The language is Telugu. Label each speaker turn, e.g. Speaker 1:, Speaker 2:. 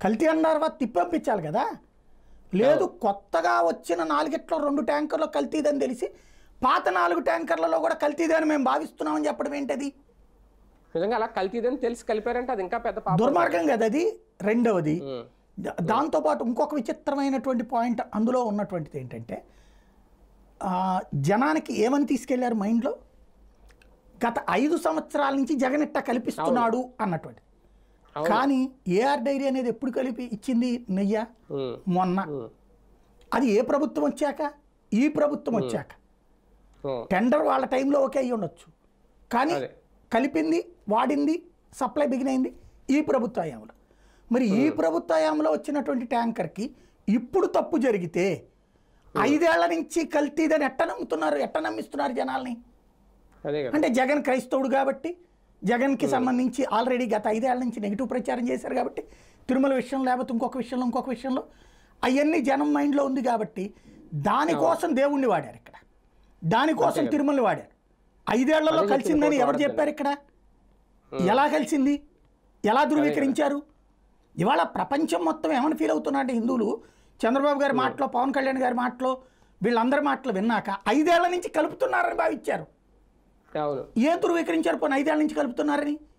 Speaker 1: కల్తీ అన్న తర్వాత తిప్పంపించాలి కదా. లేదు కొత్తగా వచ్చిన 4గిట్లో 2 ట్యాంకర్లో కల్తీదని తెలిసి పాత 4 ట్యాంకర్లలో కూడా కల్తీదని మేము భావిస్తున్నామని చెప్పడం ఏంటది?
Speaker 2: నిజంగా అలా కల్తీదని తెలిసి కలిపారంటే అది ఇంకా పెద్ద
Speaker 1: దుర్మార్గం కదా అది. రెండవది దాంతోపాటు ఇంకొక విచిత్రమైనటువంటి పాయింట్ అందులో ఉన్నటువంటిది ఏంటంటే జనానికి ఏమని తీసుకెళ్లారు మైండ్లో, గత 5 సంవత్సరాల నుంచి జగన్ ఇట్ట కల్పిస్తున్నాడు అన్నటువంటి. కానీ ఏఆర్ డైరీ అనేది ఎప్పుడు కలిపి ఇచ్చింది నెయ్య? మొన్న. అది ఏ ప్రభుత్వం వచ్చాక? ఈ ప్రభుత్వం వచ్చాక. టెండర్ వాళ్ళ టైంలో ఓకే అయ్యి ఉండొచ్చు, కానీ కలిపింది వాడింది సప్లై బిగినైంది ఈ ప్రభుత్వ హయాంలో. మరి ఈ ప్రభుత్వ హయాంలో వచ్చినటువంటి ట్యాంకర్కి ఇప్పుడు తప్పు జరిగితే 5 ఏళ్ల నుంచి కల్తీదని ఎట్ట నమ్ముతున్నారు, ఎట్ట నమ్మిస్తున్నారు జనాల్ని? అంటే జగన్ క్రైస్తవుడు కాబట్టి, జగన్కి సంబంధించి ఆల్రెడీ గత 5 ఏళ్ల నుంచి నెగిటివ్ ప్రచారం చేశారు కాబట్టి, తిరుమల విషయం లేకపోతే ఇంకొక విషయంలో అవన్నీ జనం మైండ్లో ఉంది కాబట్టి దానికోసం దేవుణ్ణి వాడారు ఇక్కడ, దానికోసం తిరుమలని వాడారు. 5 ఏళ్లలో కలిసిందని ఎవరు చెప్పారు ఇక్కడ? ఎలా కలిసింది, ఎలా ధృవీకరించారు? ఇవాళ ప్రపంచం మొత్తం ఏమని ఫీల్ అవుతున్నారంటే హిందువులు చంద్రబాబు గారి మాటలో, పవన్ కళ్యాణ్ గారి మాటలో, వీళ్ళందరి మాటలు విన్నాక 5 ఏళ్ల నుంచి కలుపుతున్నారని భావించారు. ఏం ధృవీకరించారు? పోనీ 5 ఏళ్ల నుంచి కలుపుతున్నారని